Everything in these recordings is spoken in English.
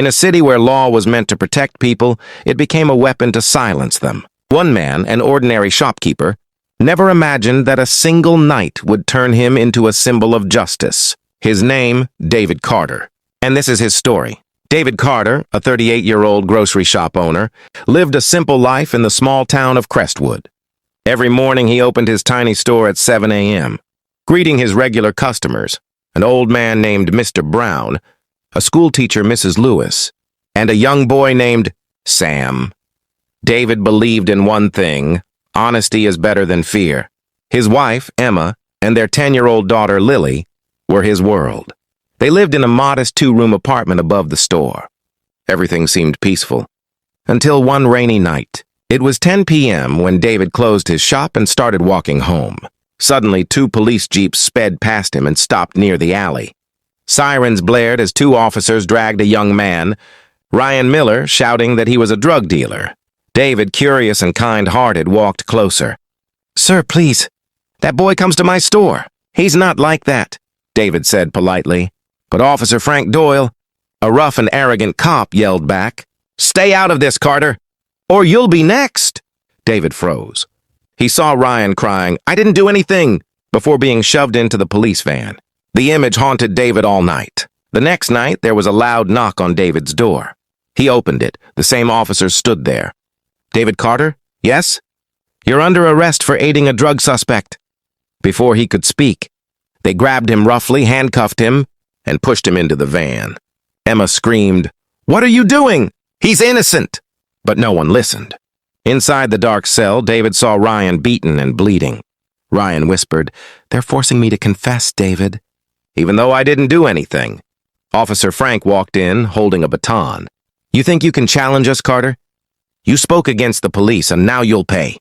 In a city where law was meant to protect people, it became a weapon to silence them. One man, an ordinary shopkeeper, never imagined that a single night would turn him into a symbol of justice. His name, David Carter. And this is his story. David Carter, a 38-year-old grocery shop owner, lived a simple life in the small town of Crestwood. Every morning he opened his tiny store at 7 a.m., greeting his regular customers, an old man named Mr. Brown, a schoolteacher, Mrs. Lewis, and a young boy named Sam. David believed in one thing: honesty is better than fear. His wife, Emma, and their 10-year-old daughter, Lily, were his world. They lived in a modest 2-room apartment above the store. Everything seemed peaceful. Until one rainy night. It was 10 p.m. when David closed his shop and started walking home. Suddenly, 2 police jeeps sped past him and stopped near the alley. Sirens blared as 2 officers dragged a young man, Ryan Miller, shouting that he was a drug dealer. David, curious and kind-hearted, walked closer. "Sir, please. That boy comes to my store. He's not like that," David said politely. But Officer Frank Doyle, a rough and arrogant cop, yelled back, "Stay out of this, Carter, or you'll be next." David froze. He saw Ryan crying, "I didn't do anything," before being shoved into the police van. The image haunted David all night. The next night, there was a loud knock on David's door. He opened it. The same officers stood there. "David Carter? Yes? You're under arrest for aiding a drug suspect." Before he could speak, they grabbed him roughly, handcuffed him, and pushed him into the van. Emma screamed, "What are you doing? He's innocent!" But no one listened. Inside the dark cell, David saw Ryan beaten and bleeding. Ryan whispered, "They're forcing me to confess, David." "Even though I didn't do anything." Officer Frank walked in, holding a baton. "You think you can challenge us, Carter? You spoke against the police, and now you'll pay."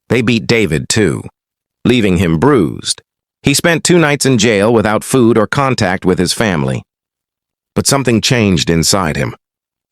They beat David, too, leaving him bruised. He spent 2 nights in jail without food or contact with his family. But something changed inside him.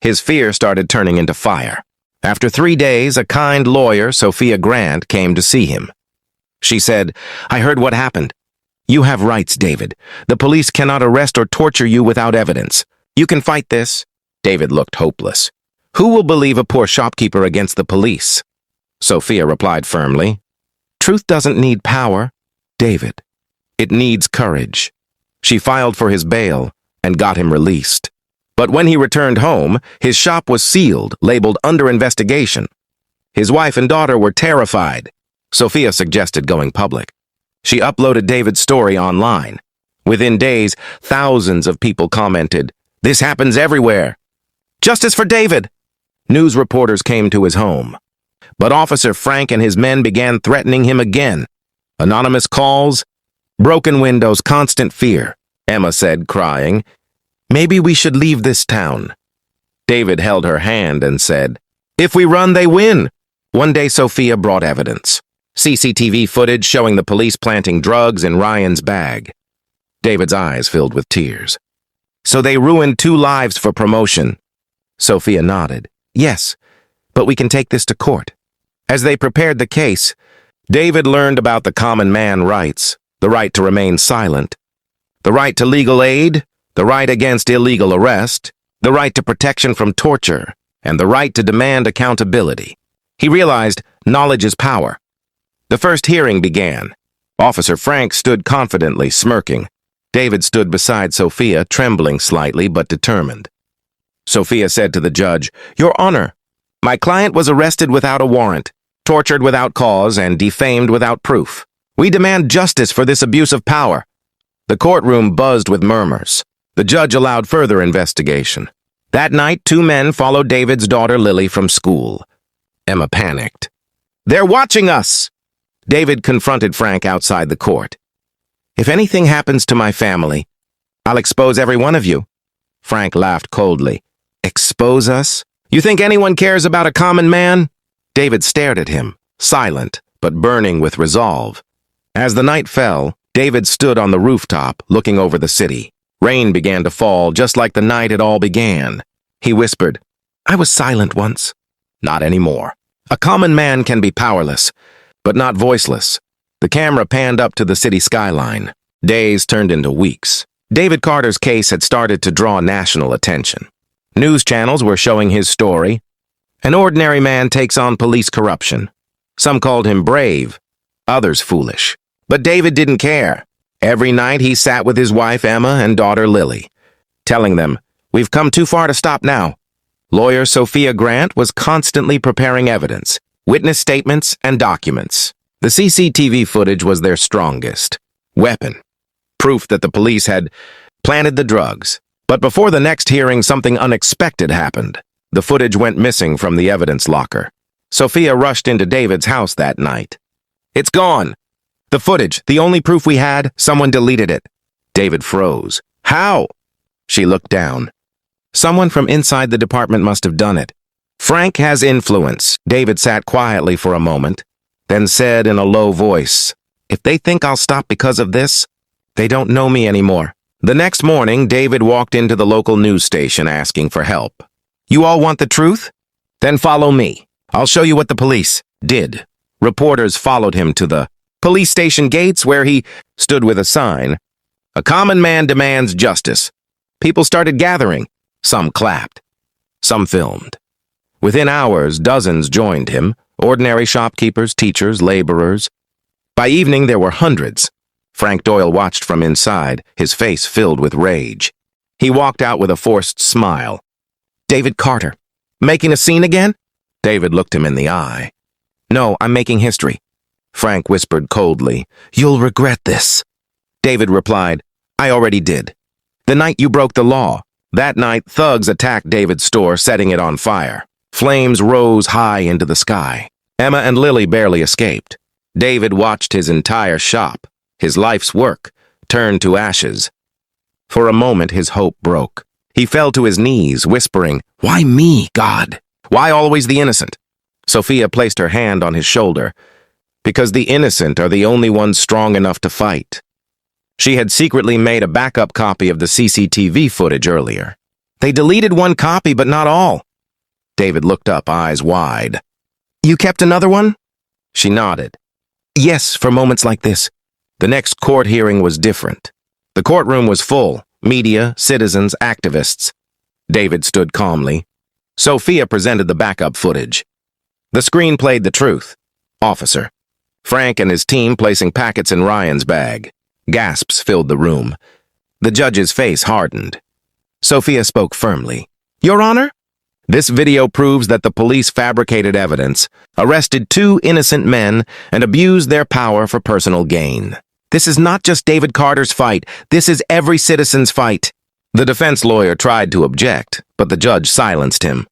His fear started turning into fire. After 3 days, a kind lawyer, Sophia Grant, came to see him. She said, "I heard what happened. You have rights, David. The police cannot arrest or torture you without evidence. You can fight this." David looked hopeless. "Who will believe a poor shopkeeper against the police?" Sophia replied firmly, "Truth doesn't need power, David. It needs courage." She filed for his bail and got him released. But when he returned home, his shop was sealed, labeled under investigation. His wife and daughter were terrified. Sophia suggested going public. She uploaded David's story online. Within days, thousands of people commented, "This happens everywhere. Justice for David!" News reporters came to his home. But Officer Frank and his men began threatening him again. Anonymous calls, broken windows, constant fear. Emma said, crying, "Maybe we should leave this town." David held her hand and said, "If we run, they win." One day, Sophia brought evidence. CCTV footage showing the police planting drugs in Ryan's bag. David's eyes filled with tears. "So they ruined 2 lives for promotion." Sophia nodded. "Yes, but we can take this to court." As they prepared the case, David learned about the common man rights, the right to remain silent, the right to legal aid, the right against illegal arrest, the right to protection from torture, and the right to demand accountability. He realized knowledge is power. The first hearing began. Officer Frank stood confidently, smirking. David stood beside Sophia, trembling slightly but determined. Sophia said to the judge, "Your Honor, my client was arrested without a warrant, tortured without cause, and defamed without proof. We demand justice for this abuse of power." The courtroom buzzed with murmurs. The judge allowed further investigation. That night, 2 men followed David's daughter Lily from school. Emma panicked. "They're watching us!" David confronted Frank outside the court. "If anything happens to my family, I'll expose every one of you." Frank laughed coldly. "Expose us? You think anyone cares about a common man?" David stared at him, silent but burning with resolve. As the night fell, David stood on the rooftop, looking over the city. Rain began to fall, just like the night it all began. He whispered, "I was silent once. Not anymore. A common man can be powerless, but not voiceless." The camera panned up to the city skyline. Days turned into weeks. David Carter's case had started to draw national attention. News channels were showing his story. An ordinary man takes on police corruption. Some called him brave, others foolish. But David didn't care. Every night he sat with his wife Emma and daughter Lily, telling them, "We've come too far to stop now." Lawyer Sophia Grant was constantly preparing evidence, witness statements, and documents. The CCTV footage was their strongest weapon, proof that the police had planted the drugs. But before the next hearing, something unexpected happened. The footage went missing from the evidence locker. Sophia rushed into David's house that night. "It's gone! The footage, the only proof we had, someone deleted it." David froze. "How?" She looked down. "Someone from inside the department must have done it. Frank has influence." David sat quietly for a moment, then said in a low voice, "If they think I'll stop because of this, they don't know me anymore." The next morning, David walked into the local news station asking for help. "You all want the truth? Then follow me. I'll show you what the police did." Reporters followed him to the police station gates where he stood with a sign, "A common man demands justice." People started gathering. Some clapped. Some filmed. Within hours, dozens joined him, ordinary shopkeepers, teachers, laborers. By evening, there were hundreds. Frank Doyle watched from inside, his face filled with rage. He walked out with a forced smile. "David Carter, making a scene again?" David looked him in the eye. "No, I'm making history." Frank whispered coldly, "You'll regret this." David replied, "I already did. The night you broke the law." That night, thugs attacked David's store, setting it on fire. Flames rose high into the sky. Emma and Lily barely escaped. David watched his entire shop, his life's work, turn to ashes. For a moment, his hope broke. He fell to his knees, whispering, "Why me, God? Why always the innocent?" Sophia placed her hand on his shoulder. "Because the innocent are the only ones strong enough to fight." She had secretly made a backup copy of the CCTV footage earlier. "They deleted one copy, but not all." David looked up, eyes wide. "You kept another one?" She nodded. "Yes, for moments like this." The next court hearing was different. The courtroom was full, media, citizens, activists. David stood calmly. Sophia presented the backup footage. The screen played the truth. Officer. Frank and his team placing packets in Ryan's bag. Gasps filled the room. The judge's face hardened. Sophia spoke firmly. "Your Honor, this video proves that the police fabricated evidence, arrested 2 innocent men, and abused their power for personal gain. This is not just David Carter's fight. This is every citizen's fight." The defense lawyer tried to object, but the judge silenced him.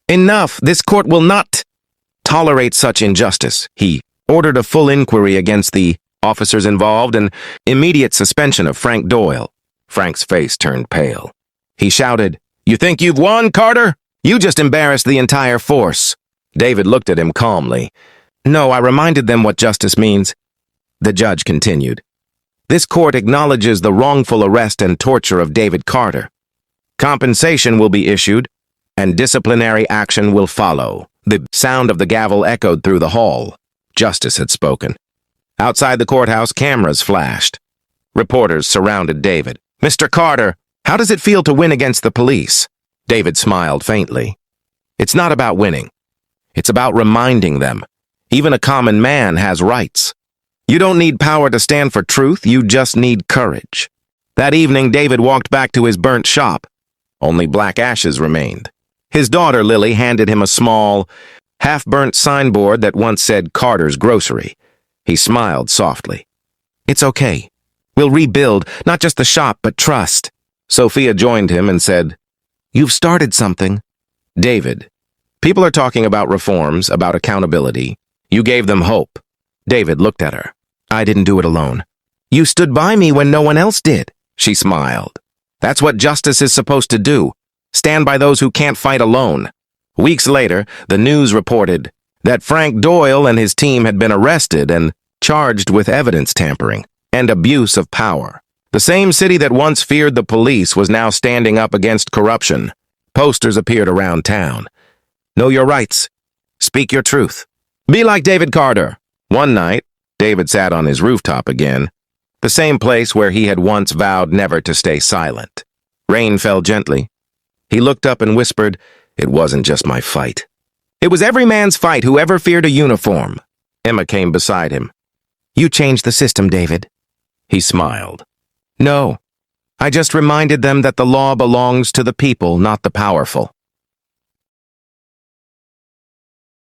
"Enough! This court will not tolerate such injustice." He ordered a full inquiry against the officers involved and immediate suspension of Frank Doyle. Frank's face turned pale. He shouted, "You think you've won, Carter? You just embarrassed the entire force." David looked at him calmly. "No, I reminded them what justice means." The judge continued, "This court acknowledges the wrongful arrest and torture of David Carter. Compensation will be issued, and disciplinary action will follow." The sound of the gavel echoed through the hall. Justice had spoken. Outside the courthouse, cameras flashed. Reporters surrounded David. "Mr. Carter, how does it feel to win against the police?" David smiled faintly. "It's not about winning. It's about reminding them. Even a common man has rights. You don't need power to stand for truth, you just need courage." That evening, David walked back to his burnt shop. Only black ashes remained. His daughter, Lily, handed him a small, half-burnt signboard that once said Carter's Grocery. He smiled softly. "It's okay. We'll rebuild, not just the shop, but trust." Sophia joined him and said, "You've started something." "David, people are talking about reforms, about accountability. You gave them hope." David looked at her. "I didn't do it alone." "You stood by me when no one else did." She smiled. "That's what justice is supposed to do. Stand by those who can't fight alone." Weeks later, the news reported that Frank Doyle and his team had been arrested and charged with evidence tampering and abuse of power. The same city that once feared the police was now standing up against corruption. Posters appeared around town. "Know your rights. Speak your truth. Be like David Carter." One night, David sat on his rooftop again, the same place where he had once vowed never to stay silent. Rain fell gently. He looked up and whispered, "It wasn't just my fight. It was every man's fight who ever feared a uniform." Emma came beside him. "You changed the system, David." He smiled. "No, I just reminded them that the law belongs to the people, not the powerful."